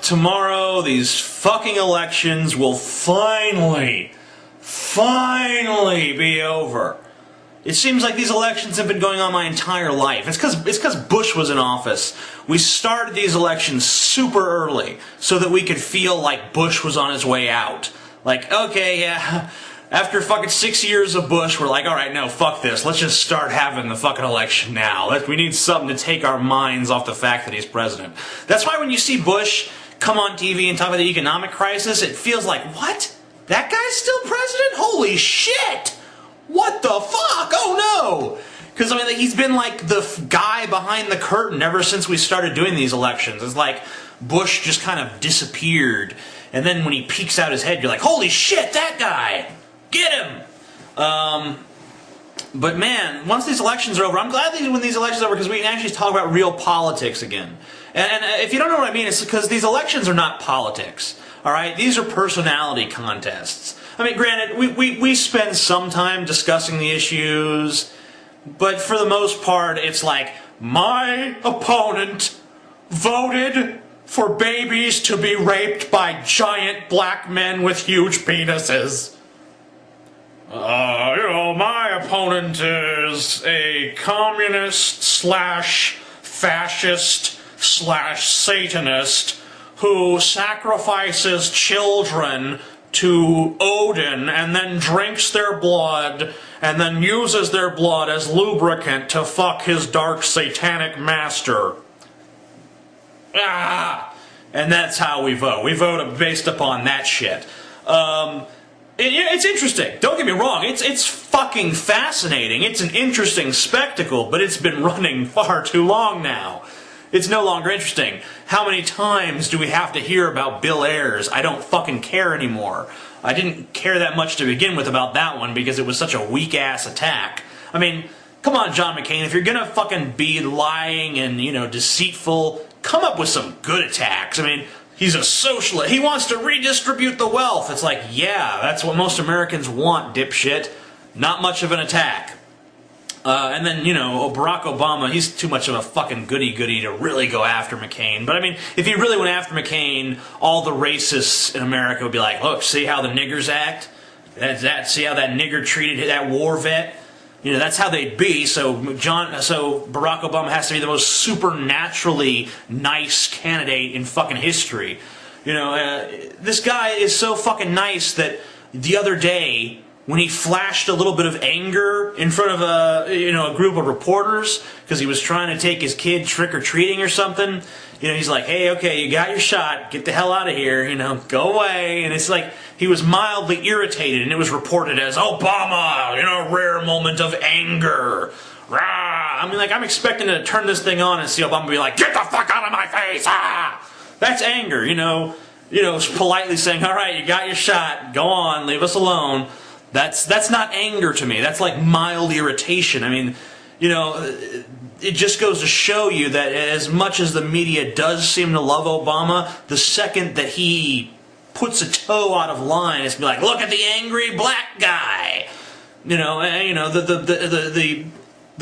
Tomorrow these fucking elections will finally be over. It seems like these elections have been going on my entire life. It's because Bush was in office. We started these elections super early so that we could feel like Bush was on his way out. Like, okay, yeah, after fucking 6 years of Bush, we're like, alright, no, fuck this. Let's just start having the fucking election now. We need something to take our minds off the fact that he's president. That's why when you see Bush come on TV and talk about the economic crisis, it feels like, what? That guy's still president? Holy shit! What the fuck? Oh no! Because, I mean, like, he's been like the guy behind the curtain ever since we started doing these elections. It's like Bush just kind of disappeared. And then when he peeks out his head, you're like, holy shit, that guy! Get him! But man, once these elections are over, I'm glad when these elections are over because we can actually talk about real politics again. And if you don't know what I mean, it's because these elections are not politics. Alright? These are personality contests. I mean, granted, we spend some time discussing the issues, but for the most part, it's like, my opponent voted for babies to be raped by giant black men with huge penises. My opponent is a communist slash fascist slash Satanist who sacrifices children to Odin and then drinks their blood and then uses their blood as lubricant to fuck his dark satanic master. And that's how we vote. We vote based upon that shit. It's interesting. Don't get me wrong. It's fucking fascinating. It's an interesting spectacle, but it's been running far too long now. It's no longer interesting. How many times do we have to hear about Bill Ayers? I don't fucking care anymore. I didn't care that much to begin with about that one because it was such a weak-ass attack. I mean, come on, John McCain. If you're gonna fucking be lying and, deceitful, come up with some good attacks. I mean, he's a socialist. He wants to redistribute the wealth. It's like, yeah, that's what most Americans want, dipshit. Not much of an attack. And then, Barack Obama, he's too much of a fucking goody-goody to really go after McCain. But I mean, if he really went after McCain, all the racists in America would be like, look, see how the niggers act? See how that nigger treated that war vet? That's how they'd be. So Barack Obama has to be the most supernaturally nice candidate in fucking history. This guy is so fucking nice that the other day, when he flashed a little bit of anger in front of a group of reporters because he was trying to take his kid trick-or-treating or something, he's like, hey, okay, you got your shot, get the hell out of here, go away. And it's like he was mildly irritated, and it was reported as Obama, a rare moment of anger. Rah! I mean, like, I'm expecting to turn this thing on and see Obama be like, get the fuck out of my face! Ah! That's anger, politely saying, all right, you got your shot, go on, leave us alone. That's not anger to me. That's like mild irritation. I mean, it just goes to show you that as much as the media does seem to love Obama, the second that he puts a toe out of line, it's be like, look at the angry black guy. The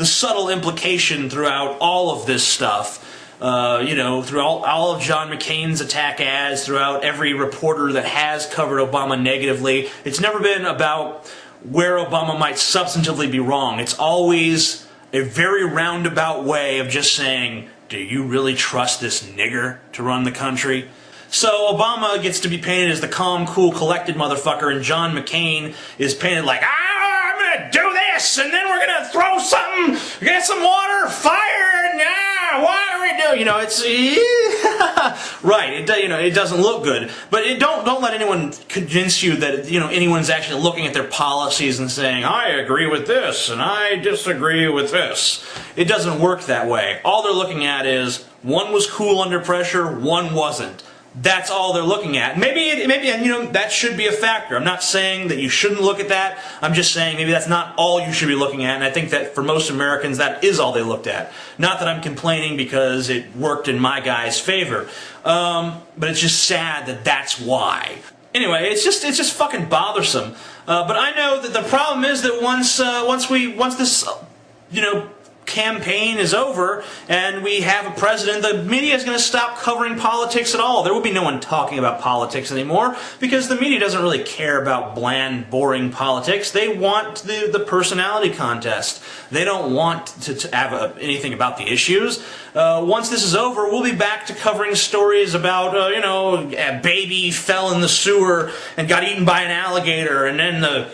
subtle implication throughout all of this stuff. Through all of John McCain's attack ads, throughout every reporter that has covered Obama negatively, it's never been about where Obama might substantively be wrong. It's always a very roundabout way of just saying, do you really trust this nigger to run the country? So Obama gets to be painted as the calm, cool, collected motherfucker, and John McCain is painted like, I'm gonna do this, and then we're gonna throw something, get some water, fire, and what are we doing? It's right. It doesn't look good. But don't let anyone convince you that anyone's actually looking at their policies and saying, I agree with this and I disagree with this. It doesn't work that way. All they're looking at is one was cool under pressure, one wasn't. That's all they're looking at. Maybe that should be a factor. I'm not saying that you shouldn't look at that. I'm just saying maybe that's not all you should be looking at, and I think that for most Americans that is all they looked at. Not that I'm complaining because it worked in my guy's favor, but it's just sad that that's why. Anyway, it's just fucking bothersome. But I know that the problem is that once this campaign is over and we have a president, the media is going to stop covering politics at all. There will be no one talking about politics anymore because the media doesn't really care about bland, boring politics. They want the personality contest. They don't want to have anything about the issues. Once this is over, we'll be back to covering stories about, a baby fell in the sewer and got eaten by an alligator, and then the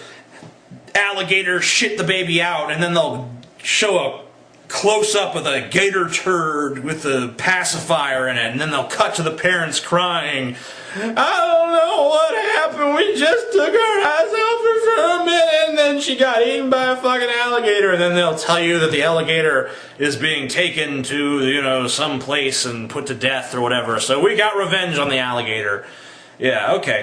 alligator shit the baby out, and then they'll show a close-up of a gator turd with the pacifier in it, and then they'll cut to the parents crying. I don't know what happened, we just took our eyes off her for a minute and then she got eaten by a fucking alligator, and then they'll tell you that the alligator is being taken to, some place and put to death or whatever, so we got revenge on the alligator. Yeah, okay.